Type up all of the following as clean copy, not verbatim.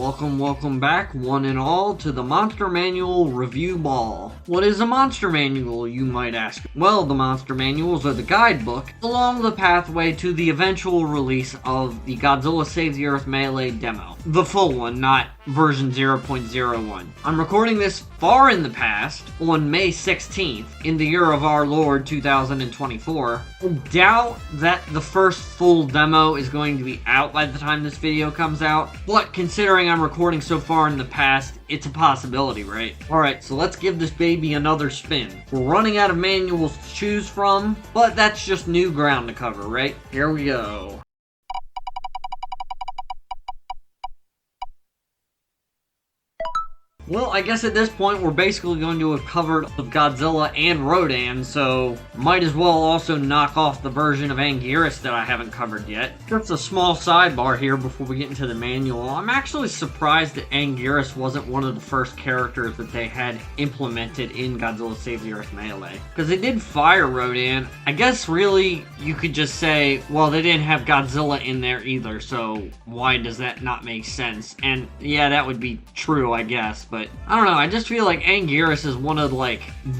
Welcome back, one and all, to the Monster Manual Review Ball. What is a Monster Manual, you might ask? Well, the Monster Manuals are the guidebook along the pathway to the eventual release of the Godzilla Save the Earth Melee demo. The full one, not version 0.01. I'm recording this far in the past, on May 16th, in the year of our Lord 2024. I doubt that the first full demo is going to be out by the time this video comes out, but considering I'm recording so far in the past, it's a possibility, right? Alright, so let's give this baby another spin. We're running out of manuals to choose from, but that's just new ground to cover, right? Here we go. Well, I guess at this point we're basically going to have covered Godzilla and Rodan, so might as well also knock off the version of Anguirus that I haven't covered yet. Just a small sidebar here before we get into the manual. I'm actually surprised that Anguirus wasn't one of the first characters that they had implemented in Godzilla Save the Earth Melee. Because they did fire Rodan. I guess really you could just say, well, they didn't have Godzilla in there either, so why does that not make sense? And yeah, that would be true, I guess, but I don't know, I just feel like Anguirus is one of,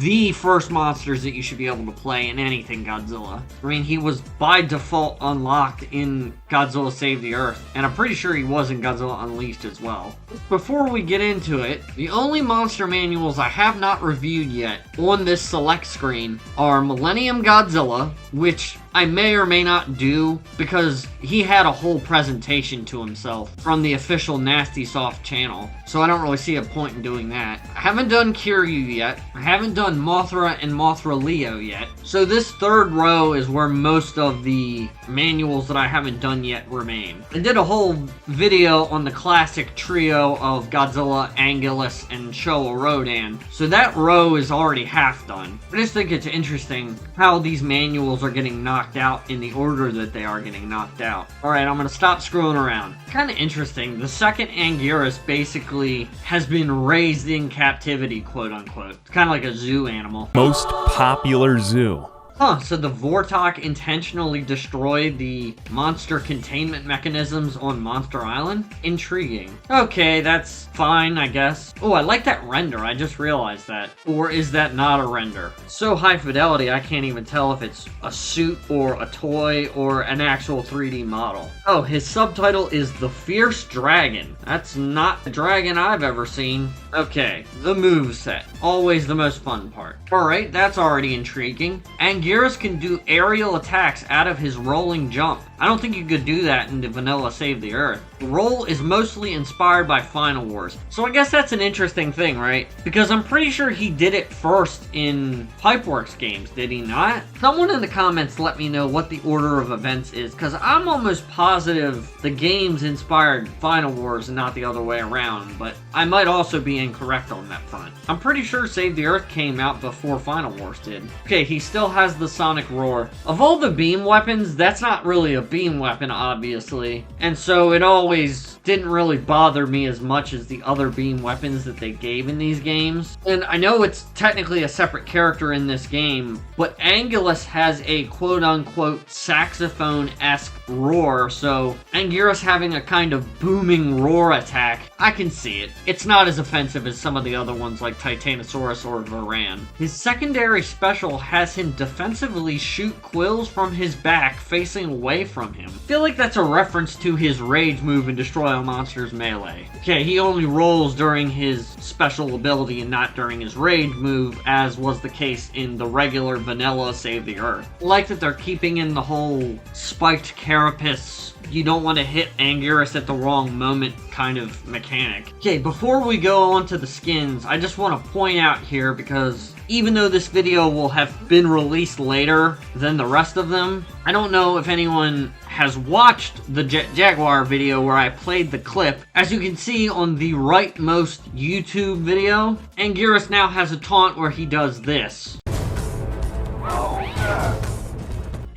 the first monsters that you should be able to play in anything Godzilla. I mean, he was by default unlocked in Godzilla Save the Earth, and I'm pretty sure he was in Godzilla Unleashed as well. Before we get into it, the only monster manuals I have not reviewed yet on this select screen are Millennium Godzilla, which I may or may not do because he had a whole presentation to himself from the official Nasty Soft channel, so I don't really see a point in doing that. I haven't done Kiryu yet. I haven't done Mothra and Mothra Leo yet. So this third row is where most of the manuals that I haven't done yet remain. I did a whole video on the classic trio of Godzilla, Anguirus, and Showa Rodan, so that row is already half done. I just think it's interesting how these manuals are getting knocked out in the order that they are getting knocked out. Alright, I'm gonna stop screwing around. Kinda interesting, the second Anguirus basically has been raised in captivity, quote unquote. It's kinda like a zoo animal. Most popular zoo. Huh, so the Vortok intentionally destroyed the monster containment mechanisms on Monster Island? Intriguing. Okay, that's fine, I guess. Oh, I like that render, I just realized that. Or is that not a render? So high fidelity, I can't even tell if it's a suit or a toy or an actual 3D model. Oh, his subtitle is The Fierce Dragon. That's not a dragon I've ever seen. Okay, the moveset. Always the most fun part. Alright, that's already intriguing. Anguirus can do aerial attacks out of his rolling jump. I don't think you could do that in the vanilla Save the Earth. The roll is mostly inspired by Final Wars, so I guess that's an interesting thing, right? Because I'm pretty sure he did it first in Pipeworks games, did he not? Someone in the comments let me know what the order of events is, because I'm almost positive the games inspired Final Wars and not the other way around, but I might also be incorrect on that front. I'm pretty sure Save the Earth came out before Final Wars did. Okay, he still has the Sonic Roar. Of all the beam weapons, that's not really a beam weapon, obviously, and so it always didn't really bother me as much as the other beam weapons that they gave in these games. And I know it's technically a separate character in this game, but Anguirus has a quote-unquote saxophone-esque roar, so Anguirus having a kind of booming roar attack, I can see it. It's not as offensive as some of the other ones like Titanosaurus or Varan. His secondary special has him defensively shoot quills from his back facing away from him. I feel like that's a reference to his rage move in Destroy All Monsters Melee. Okay, he only rolls during his special ability and not during his rage move, as was the case in the regular vanilla Save the Earth. I like that they're keeping in the whole spiked carapace, you don't want to hit Anguirus at the wrong moment kind of mechanic. Okay, before we go on to the skins, I just want to point out here, because even though this video will have been released later than the rest of them, I don't know if anyone has watched the Jet Jaguar video where I played the clip. As you can see on the rightmost YouTube video, Anguirus now has a taunt where he does this.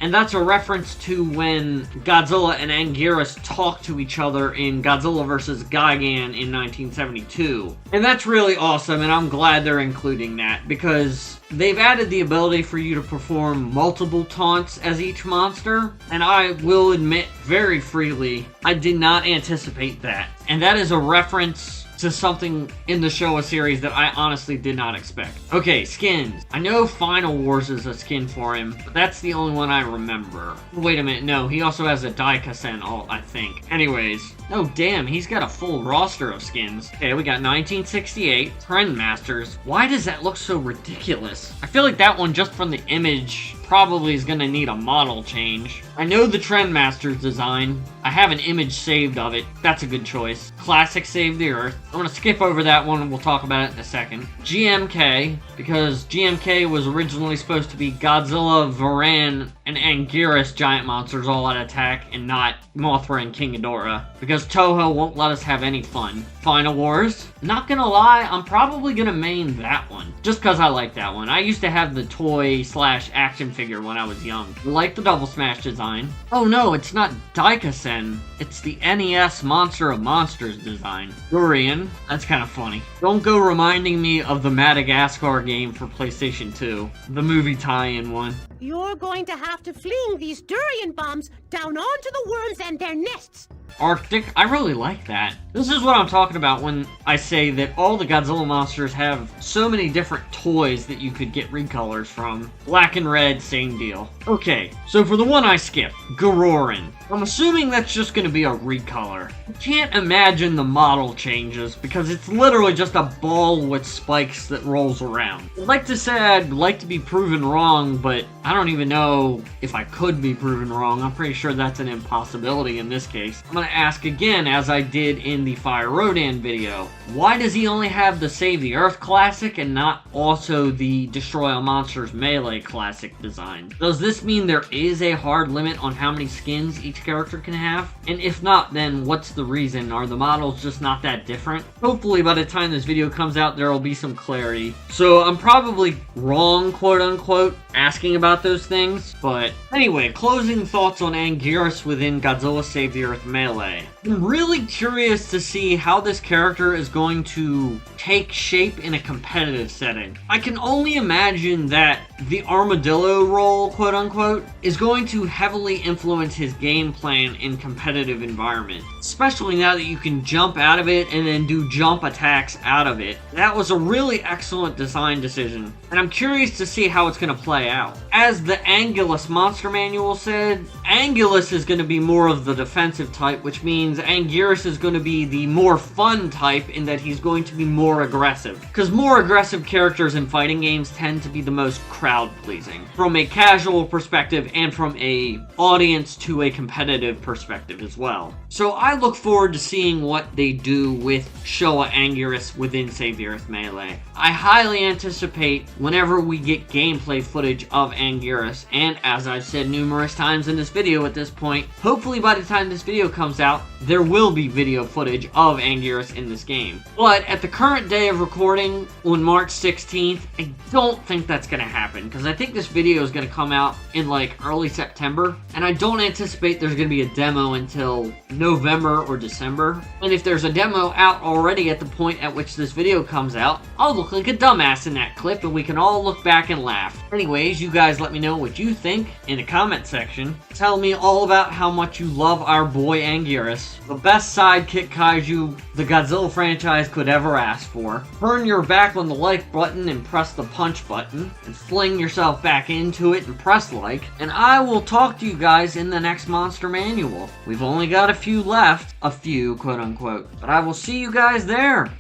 and that's a reference to when Godzilla and Anguirus talk to each other in Godzilla vs. Gigan in 1972. And that's really awesome, and I'm glad they're including that, because they've added the ability for you to perform multiple taunts as each monster, and I will admit very freely, I did not anticipate that. And that is a reference to something in the Showa series that I honestly did not expect. Okay, skins. I know Final Wars is a skin for him, but that's the only one I remember. Wait a minute, no, he also has a Daikasen alt, I think. Anyways, oh damn, he's got a full roster of skins. Okay, we got 1968, Trendmasters. Why does that look so ridiculous? I feel like that one, just from the image, probably is gonna need a model change. I know the Trendmasters design. I have an image saved of it. That's a good choice. Classic Save the Earth. I'm gonna skip over that one and we'll talk about it in a second. GMK, because GMK was originally supposed to be Godzilla, Varan, and Anguirus giant monsters all out attack, and not Mothra and King Ghidorah, because Toho won't let us have any fun. Final Wars. Not gonna lie, I'm probably gonna main that one, just because I like that one. I used to have the toy / action figure when I was young. I like the Double Smash design. Oh no, it's not Daikasen. It's the NES Monster of Monsters design. Durian. That's kind of funny. Don't go reminding me of the Madagascar game for PlayStation 2. The movie tie-in one. You're going to have to fling these durian bombs down onto the worms and their nests. Arctic, I really like that. This is what I'm talking about when I say that all the Godzilla monsters have so many different toys that you could get recolors from. Black and red, same deal. Okay, so for the one I skipped, Garorin. I'm assuming that's just going to be a recolor. I can't imagine the model changes because it's literally just a ball with spikes that rolls around. I'd like to say I'd like to be proven wrong, but I don't even know if I could be proven wrong. I'm pretty sure that's an impossibility in this case. I'm going to ask again, as I did in the Fire Rodan video, why does he only have the Save the Earth Classic and not also the Destroy All Monsters Melee Classic design? Does this mean there is a hard limit on how many skins each character can have? And if not, then what's the reason? Are the models just not that different? Hopefully by the time this video comes out, there will be some clarity. So I'm probably wrong, quote unquote, asking about those things. But anyway, closing thoughts on Anguirus within Godzilla Save the Earth Melee. I'm really curious to see how this character is going to take shape in a competitive setting. I can only imagine that the armadillo role, quote unquote, is going to heavily influence his game plan in competitive environment. Especially now that you can jump out of it and then do jump attacks out of it. That was a really excellent design decision, and I'm curious to see how it's going to play out. As the Anguirus monster manual said, Anguirus is going to be more of the defensive type, which means Anguirus is going to be the more fun type in that he's going to be more aggressive. Because more aggressive characters in fighting games tend to be the most crowd-pleasing, from a casual perspective and from a audience to a competitive perspective as well. So I look forward to seeing what they do with Showa Anguirus within Save the Earth Melee. I highly anticipate whenever we get gameplay footage of Anguirus, and as I've said numerous times in this video at this point, hopefully by the time this video comes out, there will be video footage of Anguirus in this game. But at the current day of recording, on March 16th, I don't think that's going to happen, because I think this video is going to come out in like early September, and I don't anticipate there's going to be a demo until November or December. And if there's a demo out already at the point at which this video comes out, I'll look like a dumbass in that clip and we can all look back and laugh. Anyways, you guys let me know what you think in the comment section. Tell me all about how much you love our boy Anguirus, the best sidekick kaiju the Godzilla franchise could ever ask for. Turn your back on the like button and press the punch button, and fling yourself back into it and press like, and I will talk to you guys in the next monster manual. We've only got a few left, a few quote unquote, but I will see you guys there.